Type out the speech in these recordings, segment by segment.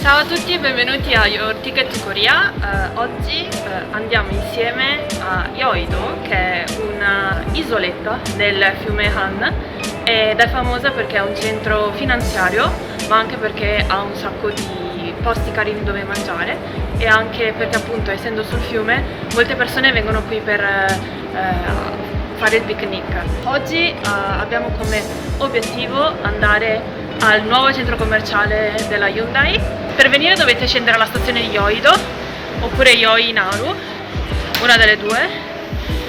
Ciao a tutti e benvenuti a Your Ticket to Korea. Oggi andiamo insieme a Yeouido, che è una isoletta del fiume Han ed è famosa perché è un centro finanziario, ma anche perché ha un sacco di posti carini dove mangiare e anche perché appunto essendo sul fiume molte persone vengono qui per fare il picnic. Oggi abbiamo come obiettivo andare al nuovo centro commerciale della Hyundai. Per venire dovete scendere alla stazione di Yeouido oppure Yoinaru, una delle due,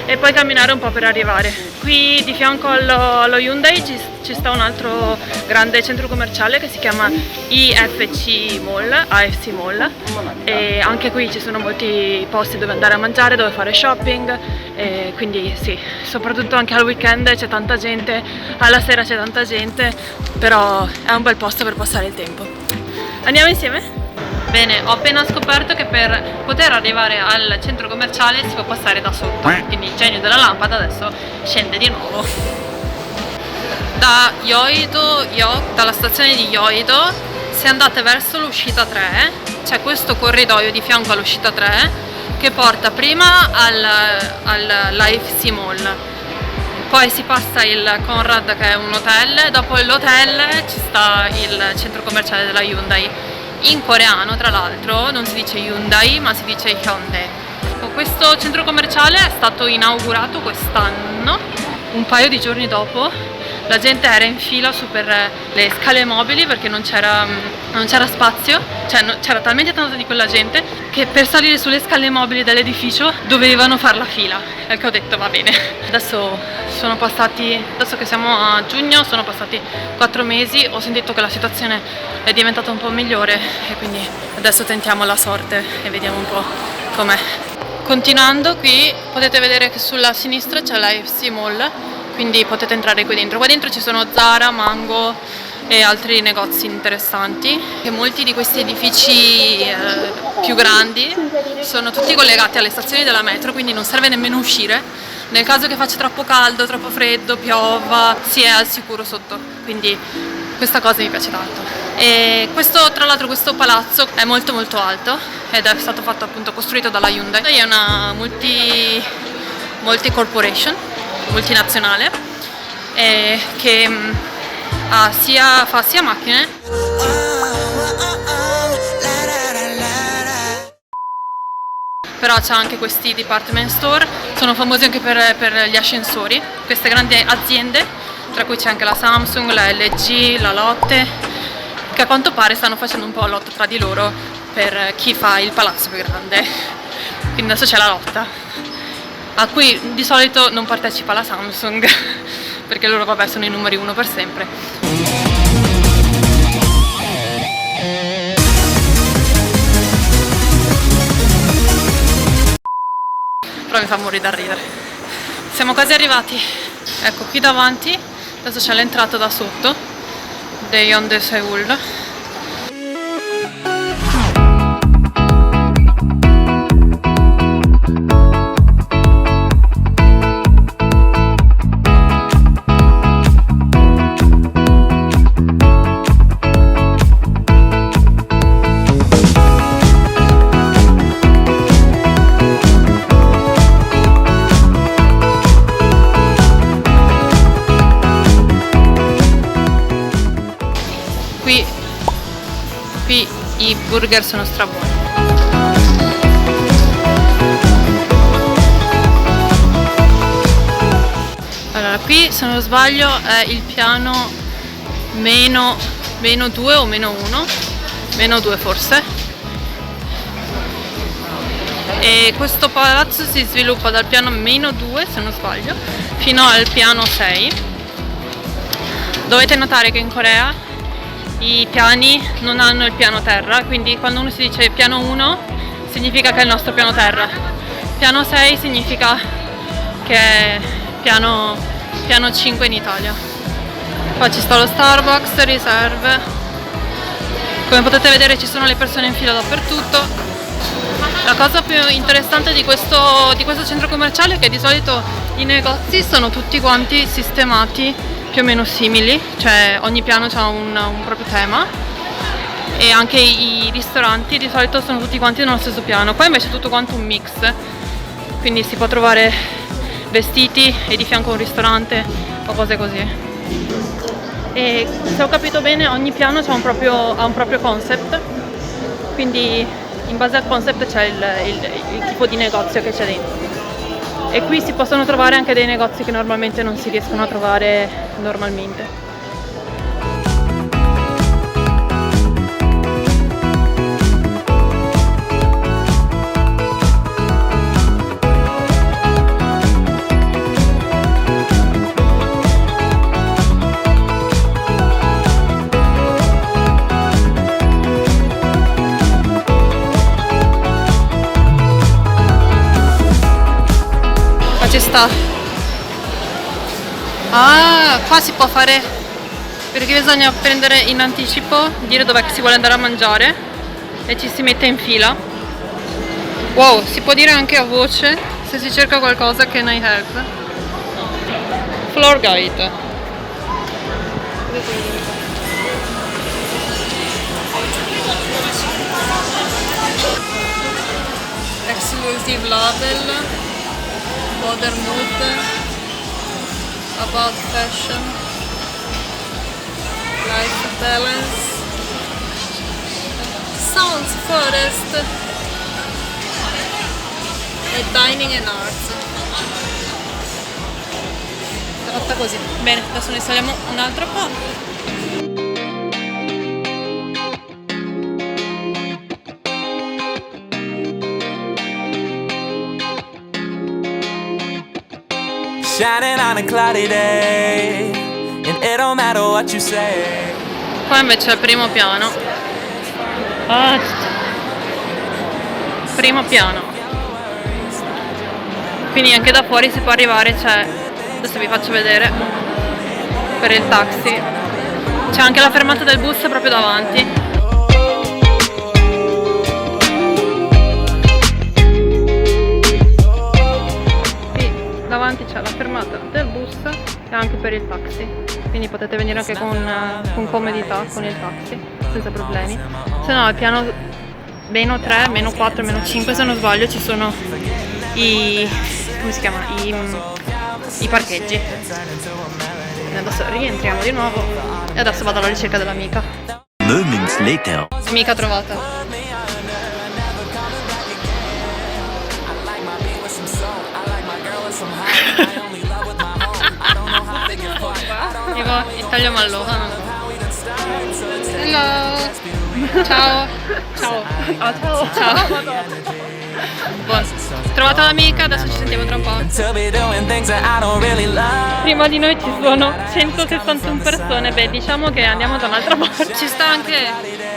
e poi camminare un po' per arrivare. Qui di fianco allo Hyundai ci sta un altro grande centro commerciale che si chiama AFC Mall, e anche qui ci sono molti posti dove andare a mangiare, dove fare shopping, e quindi sì, soprattutto anche al weekend c'è tanta gente, alla sera c'è tanta gente, però è un bel posto per passare il tempo. Andiamo insieme? Bene, ho appena scoperto che per poter arrivare al centro commerciale si può passare da sotto, quindi il genio della lampada adesso scende di nuovo. Da Yeouido, dalla stazione di Yeouido, se andate verso l'uscita 3, c'è questo corridoio di fianco all'uscita 3 che porta prima all'AFC Mall. Poi si passa il Conrad, che è un hotel, dopo l'hotel ci sta il centro commerciale della Hyundai. In coreano, tra l'altro, non si dice Hyundai ma si dice Hyundai. Questo centro commerciale è stato inaugurato quest'anno, un paio di giorni dopo. La gente era in fila su per le scale mobili perché non c'era spazio, cioè c'era talmente tanta di quella gente che per salire sulle scale mobili dell'edificio dovevano far la fila, e che ho detto va bene. Adesso che siamo a giugno, sono passati 4 mesi, ho sentito che la situazione è diventata un po' migliore e quindi adesso tentiamo la sorte e vediamo un po' com'è. Continuando, qui potete vedere che sulla sinistra c'è l'AFC Mall, quindi potete entrare qui dentro. Qua dentro ci sono Zara, Mango e altri negozi interessanti. E molti di questi edifici più grandi sono tutti collegati alle stazioni della metro, quindi non serve nemmeno uscire. Nel caso che faccia troppo caldo, troppo freddo, piova, si è al sicuro sotto, quindi questa cosa mi piace tanto. E tra l'altro questo palazzo è molto molto alto ed è stato fatto appunto costruito dalla Hyundai. È una multi-corporation, multinazionale, che fa sia macchine però c'ha anche questi department store, sono famosi anche per gli ascensori, queste grandi aziende, tra cui c'è anche la Samsung, la LG, la Lotte, che a quanto pare stanno facendo un po' lotta tra di loro per chi fa il palazzo più grande, quindi adesso c'è la lotta, a cui di solito non partecipa la Samsung perché loro vabbè sono i numeri 1 per sempre. Però mi fa morire da ridere. Siamo quasi arrivati. Ecco, qui davanti adesso c'è l'entrata da sotto dei Hyundai Seoul. Qui i burger sono strabuoni. Allora, qui se non sbaglio è il piano meno 2 o meno 1, meno 2 forse. E questo palazzo si sviluppa dal piano meno 2, se non sbaglio, fino al piano 6. Dovete notare che in Corea i piani non hanno il piano terra, quindi quando uno si dice piano 1 significa che è il nostro piano terra, piano 6 significa che è piano 5 in Italia. Qua ci sta lo Starbucks, riserve. Come potete vedere ci sono le persone in fila dappertutto. La cosa più interessante di questo centro commerciale è che di solito i negozi sono tutti quanti sistemati più o meno simili, cioè ogni piano ha un proprio tema, e anche i ristoranti di solito sono tutti quanti nello stesso piano. Qua invece è tutto quanto un mix, quindi si può trovare vestiti e di fianco un ristorante o cose così. E se ho capito bene ogni piano ha un proprio concept, quindi in base al concept c'è il tipo di negozio che c'è dentro. E qui si possono trovare anche dei negozi che normalmente non si riescono a trovare normalmente. Ci sta. Ah, qua si può fare, perché bisogna prendere in anticipo, dire dov'è che si vuole andare a mangiare e ci si mette in fila. Wow, si può dire anche a voce se si cerca qualcosa. Can I help? Floor guide. Exclusive label. Modern mood, about fashion, life balance, sounds, forest e dining and arts. È fatta così. Bene, adesso ne installiamo un altro po'. Shining on a cloudy day, and it don't matter what you say. Qua invece è il primo piano. Primo piano. Quindi anche da fuori si può arrivare, adesso vi faccio vedere, per il taxi. C'è anche la fermata del bus proprio davanti. Davanti c'è la fermata del bus e anche per il taxi, quindi potete venire anche con comodità con il taxi senza problemi. Se no al piano meno 3, meno 4, meno 5 se non sbaglio ci sono i parcheggi. E adesso rientriamo di nuovo e adesso vado alla ricerca dell'amica. Amica trovata. Dico Italia Malloca. Hello. Ciao. Ciao. Oh, ciao. Ciao. Buon. Trovato l'amica, adesso ci sentiamo tra un po'. Prima di noi ci sono 161 persone, beh diciamo che andiamo da un'altra parte. Ci sta anche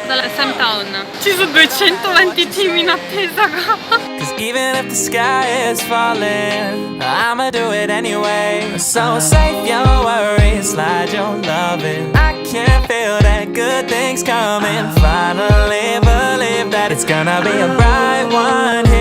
dalla Sam Town. Ci sono 220 team in attesa qua. Even if the sky is falling, I'ma do it anyway. So save your worries, slide your loving. I can feel that good things coming. Finally believe that it's gonna be a bright one.